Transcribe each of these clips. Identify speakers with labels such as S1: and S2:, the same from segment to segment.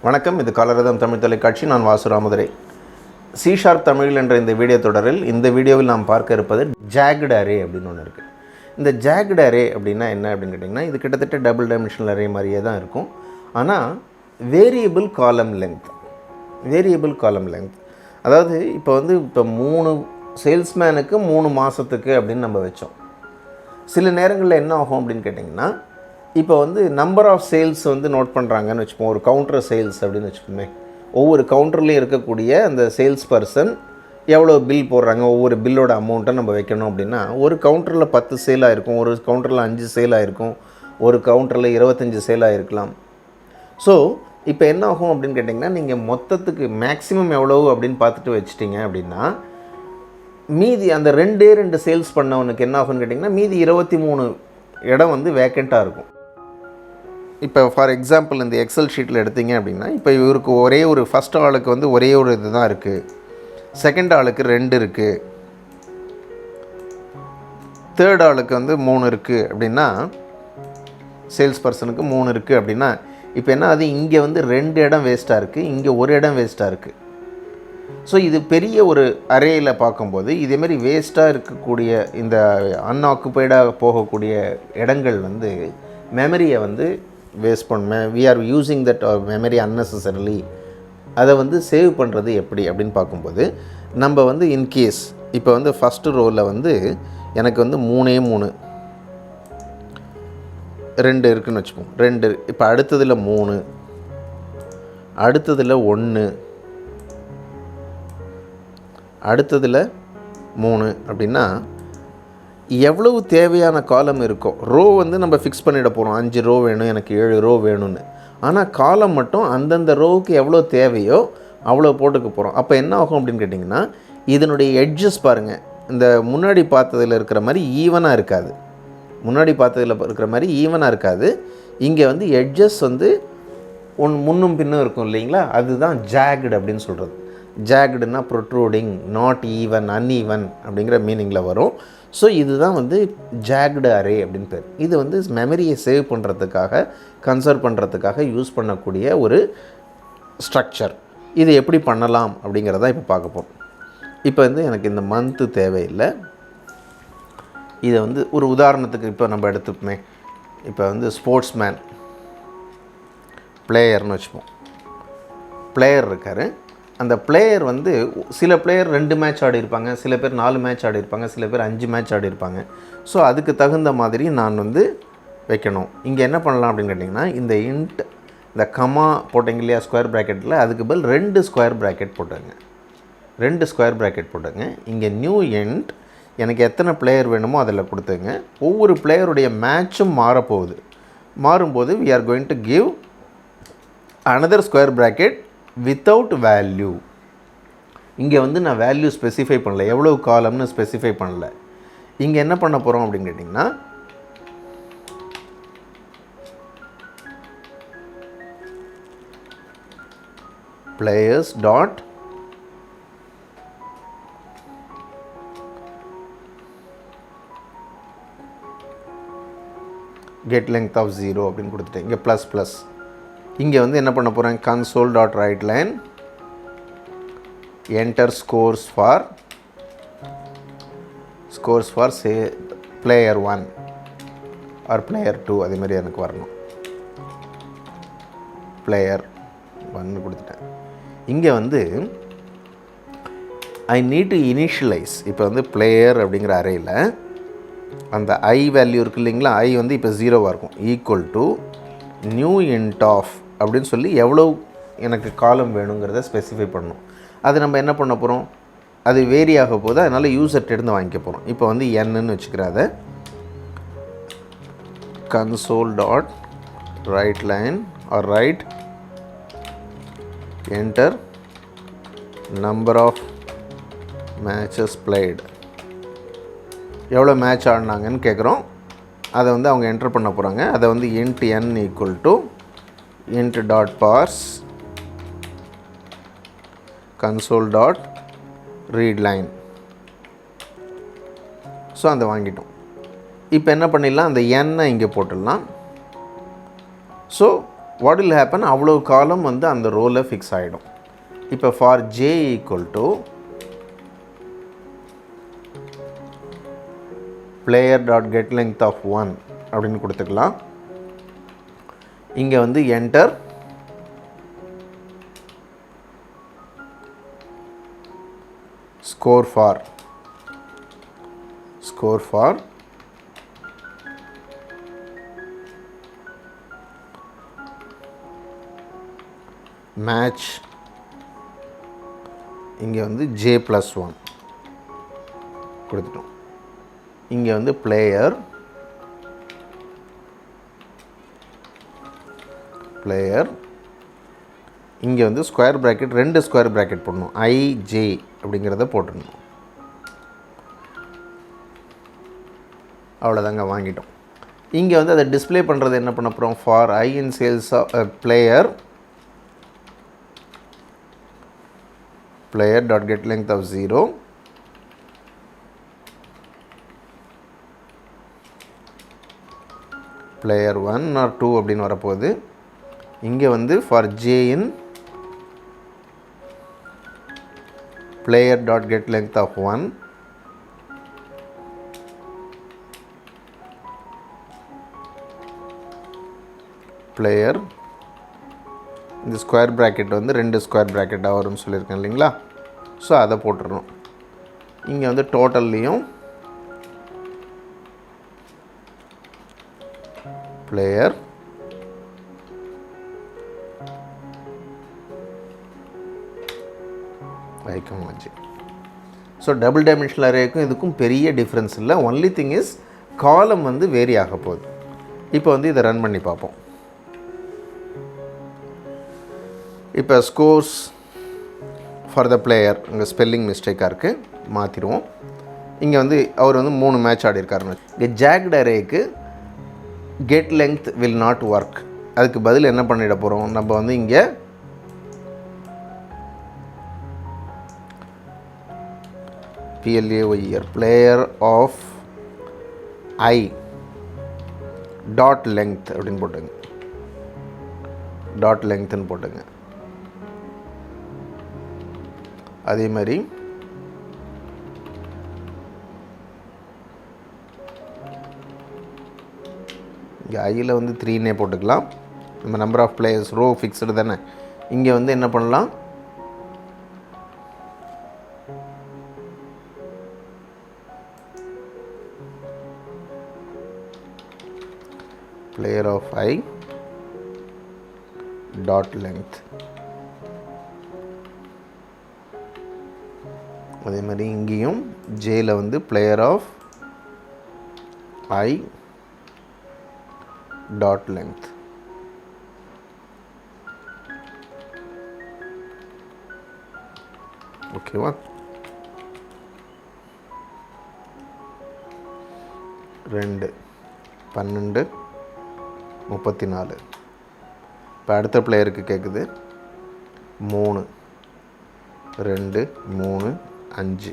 S1: வணக்கம், இது கலரதம் தமிழ் தொலைக்காட்சி. நான் வாசுராமதுரை. C# தமிழ் என்ற இந்த வீடியோ தொடரில் இந்த வீடியோவில் நாம் பார்க்க இருப்பது ஜாக்டு அரே அப்படின்னு ஒன்று இருக்குது. இந்த ஜாக்டு அரே அப்படின்னா என்ன அப்படின்னு கேட்டிங்கன்னா, இது கிட்டத்தட்ட டபுள் டைமென்ஷனல் அரே மாதிரியே தான் இருக்கும். ஆனால் வேரியபிள் காலம் லெங்த், அதாவது இப்போ 3 சேல்ஸ்மேனுக்கு 3 மாதத்துக்கு அப்படின்னு நம்ம வச்சோம். சில நேரங்களில் என்ன ஆகும் அப்படின்னு கேட்டிங்கன்னா, இப்போ நம்பர் ஆஃப் சேல்ஸ் நோட் பண்ணுறாங்கன்னு வச்சுப்போம். ஒரு கவுண்டர் சேல்ஸ் அப்படின்னு வச்சுப்போமே. ஒவ்வொரு கவுண்டர்லேயும் இருக்கக்கூடிய அந்த சேல்ஸ் பர்சன் எவ்வளோ பில் போடுறாங்க, ஒவ்வொரு பில்லோட அமௌண்ட்டை நம்ம வைக்கணும் அப்படின்னா, ஒரு கவுண்டரில் 10 சேல் ஆகிருக்கும், ஒரு கவுண்டரில் 5 சேல் ஆகிருக்கும், ஒரு கவுண்டரில் 25 சேல் ஆகிருக்கலாம். ஸோ இப்போ என்ன ஆகும் அப்படின்னு கேட்டிங்கன்னா, நீங்கள் மொத்தத்துக்கு மேக்ஸிமம் எவ்வளோ அப்படின்னு பார்த்துட்டு வச்சிட்டிங்க அப்படின்னா, மீதி அந்த 2 சேல்ஸ் பண்ணவனுக்கு என்ன ஆகும்னு கேட்டிங்கன்னா, மீதி 23 இடம் வேக்கண்ட்டாக இருக்கும். இப்போ ஃபார் எக்ஸாம்பிள் இந்த எக்ஸல் ஷீட்டில் எடுத்திங்க அப்படின்னா, இப்போ இவருக்கு ஒரே ஒரு ஃபஸ்ட் ஆளுக்கு ஒரே ஒரு இது தான் இருக்குது, செகண்ட் ஆளுக்கு 2 இருக்குது, தேர்ட் ஆளுக்கு 3 இருக்குது அப்படின்னா, சேல்ஸ் பர்சனுக்கு 3 இருக்குது அப்படின்னா, இப்போ என்ன அது இங்கே 2 இடம் வேஸ்ட்டாக இருக்குது, இங்கே ஒரு இடம் வேஸ்ட்டாக இருக்குது. ஸோ இது பெரிய ஒரு அரேயில் பார்க்கும்போது இதேமாரி வேஸ்ட்டாக இருக்கக்கூடிய இந்த அன்ஆக்குப்பைடாக போகக்கூடிய இடங்கள் மெமரியை வேஸ்ட் பண்ண, we are using that memory unnecessarily. அதை சேவ் பண்ணுறது எப்படி அப்படின்னு பார்க்கும்போது, நம்ம இன்கேஸ் இப்போ ஃபஸ்ட்டு ரோவில் எனக்கு 3 2 இருக்குதுன்னு வச்சுப்போம். 2 இப்போ அடுத்ததில் 3, அடுத்ததில் 1, அடுத்ததில் 3 அப்படின்னா எவ்வளவு தேவையான காலம் இருக்கோ, ரோ நம்ம ஃபிக்ஸ் பண்ணிட போகிறோம். 5 ரோ வேணும், எனக்கு 7 ரோ வேணும்னு. ஆனால் காலம் மட்டும் அந்தந்த ரோவுக்கு எவ்வளோ தேவையோ அவ்வளோ போட்டுக்க போகிறோம். அப்போ என்ன ஆகும் அப்படின்னு கேட்டிங்கன்னா, இதனுடைய எட்ஜஸ் பாருங்கள், இந்த முன்னாடி பார்த்ததில் இருக்கிற மாதிரி ஈவனாக இருக்காது. இங்கே எட்ஜஸ் முன்னும் பின்னும் இருக்கும் இல்லைங்களா, அதுதான் ஜாக்டு அப்படின்னு சொல்கிறது. ஜாக்டுனா ப்ரொட்ரூடிங், நாட் ஈவன், அன்ஈவன் அப்படிங்கிற மீனிங்கில் வரும். ஸோ இதுதான் ஜாக்டு அரே அப்படின்னு பேர். இது மெமரியை சேவ் பண்ணுறதுக்காக, கன்சர்வ் பண்ணுறதுக்காக யூஸ் பண்ணக்கூடிய ஒரு ஸ்ட்ரக்சர். இது எப்படி பண்ணலாம் அப்படிங்கிறத இப்போ பார்க்க போகிறோம். இப்போ எனக்கு இந்த மந்த்து தேவையில்லை. இதை ஒரு உதாரணத்துக்கு இப்போ நம்ம எடுத்துப்போமே. இப்போ ஸ்போர்ட்ஸ் மேன் பிளேயர்னு வச்சுப்போம். பிளேயர் இருக்கார். அந்த பிளேயர் சில பிளேயர் 2 மேட்ச் ஆடி இருப்பாங்க, சில பேர் 4 மேட்ச் ஆடி இருப்பாங்க, சில பேர் 5 மேட்ச் ஆடி இருப்பாங்க. ஸோ அதுக்கு தகுந்த மாதிரி நான் வைக்கணும். இங்கே என்ன பண்ணலாம் அப்படின்னு கேட்டிங்கன்னா, இந்த இன்ட், இந்த கமா போட்டிங்க இல்லையா ஸ்கொயர் ப்ராக்கெட்டில், அதுக்கு பதில் 2 ஸ்கொயர் ப்ராக்கெட் போட்டுங்க. இங்கே நியூ இன்ட், எனக்கு எத்தனை பிளேயர் வேணுமோ அதில் கொடுத்துங்க. ஒவ்வொரு பிளேயருடைய மேட்சும் மாறும்போது we are going to give another square bracket without value. இங்கே நான் வேல்யூ ஸ்பெசிஃபை பண்ணல, எவ்வளோ காலம்னு ஸ்பெசிஃபை பண்ணல. இங்கே என்ன பண்ண போகிறோம் அப்படின்னு கேட்டிங்கன்னா, players dot get length of 0 அப்படின்னு கொடுத்துட்டேன். இங்கே ப்ளஸ் இங்கே என்ன பண்ண போகிறேன், console dot write line enter scores for say player 1 or player 2, அதே மாதிரி எனக்கு வரணும். player 1 கொடுத்துட்டேன். இங்கே I need to initialize. இப்போ player அப்படிங்கிற அரேயில் அந்த I வேல்யூ இருக்குது இல்லைங்களா, I இப்போ 0வாக இருக்கும், equal to new int of அப்படின்னு சொல்லி எவ்வளோ எனக்கு காலம் வேணுங்கிறத ஸ்பெசிஃபை பண்ணணும். அது நம்ம என்ன பண்ண போகிறோம், அது வேரி ஆக போது, அதனால் யூசர்கிட்ட இருந்து வாங்கிக்க போகிறோம். இப்போ என்னன்னு வச்சுக்கிறாத console dot write line or write enter number of matches played, எவ்வளோ மேட்ச் ஆடினாங்கன்னு கேட்குறோம். அதை அவங்க என்டர் பண்ண போகிறாங்க. அதை int n equal to int dot parse console dot read line. So அதை வாங்கிட்டோம். இப்போ என்ன பண்ணிடலாம், அந்த எண்ணை இங்கே போட்டுடலாம். ஸோ what will happen, அவ்வளோ காலம் வந்து அந்த ரோவில் ஃபிக்ஸ் ஆகிடும். இப்போ for j equal to player dot get length of 1 அப்படின்னு கொடுத்துக்கலாம். இங்கே வந்து என்டர் score for match இங்கே வந்து j+1 கொடுத்துட்டோம். இங்கே வந்து பிளேயர் இங்கே வந்து ஸ்கொயர் ப்ராக்கெட் 2 ஸ்கொயர் ப்ராக்கெட் போடணும், ij அப்படிங்கிறத போட்டுடணும். அவ்வளோதாங்க, வாங்கிட்டோம். இங்கே வந்து அதை டிஸ்பிளே பண்ணுறது என்ன பண்ண போகிறோம், for I in sales player dot get length of 0 player 1 or 2 அப்படின்னு வரப்போகுது. இங்கே வந்து for j in player dot get length of 1 player இந்த ஸ்கொயர் ப்ராக்கெட் வந்து 2 ஸ்கொயர் ப்ராக்கெட்டாக வரும்னு சொல்லியிருக்கேன் இல்லைங்களா. ஸோ அதை போட்டுடணும். இங்கே வந்து டோட்டல்லையும் பிளேயர் வைக்கமாச்சு. ஸோ டபுள் டைமென்ஷனல் அரேக்கும் இதுக்கும் பெரிய டிஃப்ரென்ஸ் இல்லை. ஒன்லி திங் இஸ் காலம் வந்து வேரி ஆக போகுது. இப்போ வந்து இதை ரன் பண்ணி பார்ப்போம். இப்போ ஸ்கோர்ஸ் ஃபார் த பிளேயர் இங்கே ஸ்பெல்லிங் மிஸ்டேக்காக இருக்குது, மாற்றிடுவோம். இங்கே வந்து அவர் வந்து 3 மேட்ச் ஆடிருக்காருன்னு. இங்கே jagged array get length will not work. அதுக்கு பதில் என்ன பண்ணிட போகிறோம், நம்ம வந்து இங்கே player player of I dot length அப்படின்னு போட்டுங்க, டாட் லெங்க்னு போட்டுங்க. அதே மாதிரி இங்கே ஐயில் வந்து 3னே போட்டுக்கலாம். நம்ம number of players row fixed தானே. இங்கே வந்து என்ன பண்ணலாம், player of I dot length. அதே மாதிரி இங்கேயும் ஜேயில் வந்து player of I dot length. ஓகேவா. 2 12 34. இப்போ அடுத்த பிளேயருக்கு கேட்குது 3 2 3 5.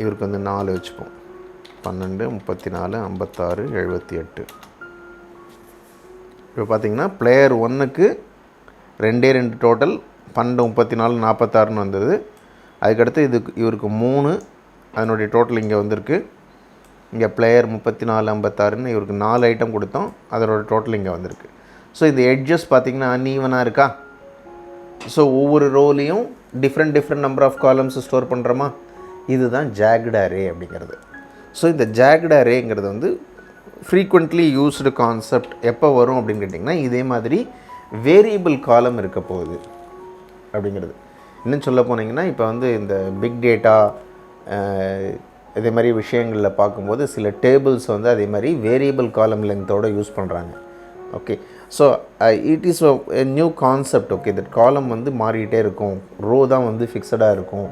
S1: இவருக்கு வந்து 4 வச்சுப்போம். 12 34 56 78. இப்போ பார்த்தீங்கன்னா பிளேயர் 1க்கு 2 டோட்டல் 12 34 46ன்னு வந்தது. அதுக்கடுத்து இவருக்கு 3, அதனுடைய டோட்டல் இங்கே வந்திருக்கு. இங்கே பிளேயர் 34 56ன்னு இவருக்கு 4 ஐட்டம் கொடுத்தோம், அதோட டோட்டல் இங்கே வந்திருக்கு. ஸோ இந்த எட்ஜஸ் பார்த்திங்கன்னா அன்ஈவனாக இருக்கா. ஸோ ஒவ்வொரு ரோலையும் different number of columns store பண்ணுறோமா. இதுதான் ஜாக்ட் அரே அப்படிங்கிறது. ஸோ இந்த ஜாக்ட் அரேங்கிறது வந்து ஃப்ரீக்வெண்ட்லி யூஸ்டு கான்செப்ட். எப்போ வரும் அப்படின்னு கேட்டிங்கன்னா, இதே மாதிரி வேரியபிள் காலம் இருக்க போகுது அப்படிங்கிறது. இன்னும் சொல்ல போனீங்கன்னா, இப்போ வந்து இந்த பிக் டேட்டா இதே மாதிரி விஷயங்களில் பார்க்கும்போது சில டேபிள்ஸ் வந்து அதே மாதிரி வேரியபிள் காலம் லென்த்தோடு யூஸ் பண்ணுறாங்க. Okay, so it is a new concept. Okay, that காலம் வந்து மாறிக்கிட்டே இருக்கும், ரோ தான் வந்து ஃபிக்ஸடாக இருக்கும்.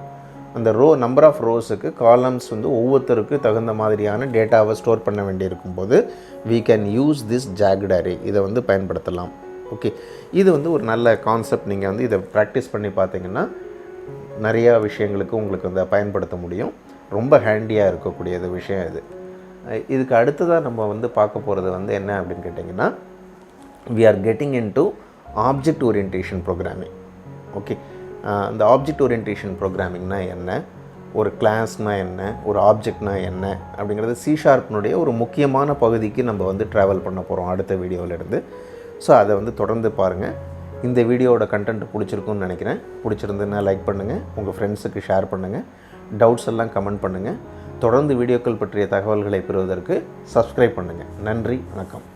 S1: அந்த ரோ நம்பர் ஆஃப் ரோஸுக்கு காலம்ஸ் வந்து ஒவ்வொருத்தருக்கு தகுந்த மாதிரியான டேட்டாவை ஸ்டோர் பண்ண வேண்டியிருக்கும் போது we can use this jagged array. இதை வந்து பயன்படுத்தலாம். ஓகே, இது வந்து ஒரு நல்ல கான்செப்ட். நீங்கள் வந்து இதை ப்ராக்டிஸ் பண்ணி பார்த்தீங்கன்னா நிறையா விஷயங்களுக்கு உங்களுக்கு வந்து பயன்படுத்த முடியும். ரொம்ப ஹேண்டியாக இருக்கக்கூடியது விஷயம் இது. இதுக்கு அடுத்ததாக நம்ம வந்து பார்க்க போகிறது வந்து என்ன அப்படின்னு கேட்டிங்கன்னா, we are getting into object orientation programming. Okay, அந்த ஆப்ஜெக்ட் ஓரியன்டேஷன் ப்ரோக்ராமிங்னா என்ன, ஒரு கிளாஸ்னால் என்ன, ஒரு ஆப்ஜெக்ட்னா என்ன அப்படிங்கிறது C#னுடைய ஒரு முக்கியமான பகுதிக்கு நம்ம வந்து ட்ராவல் பண்ண போகிறோம் அடுத்த வீடியோவிலேருந்து. ஸோ அதை வந்து தொடர்ந்து பாருங்கள். இந்த வீடியோவோட கண்டென்ட் பிடிச்சிருக்குன்னு நினைக்கிறேன். பிடிச்சிருந்துன்னா லைக் பண்ணுங்கள், உங்கள் ஃப்ரெண்ட்ஸுக்கு ஷேர் பண்ணுங்கள், டவுட்ஸ் எல்லாம் கமெண்ட் பண்ணுங்கள். தொடர்ந்து வீடியோக்கள் பற்றிய தகவல்களை பெறுவதற்கு சப்ஸ்கிரைப் பண்ணுங்கள். நன்றி, வணக்கம்.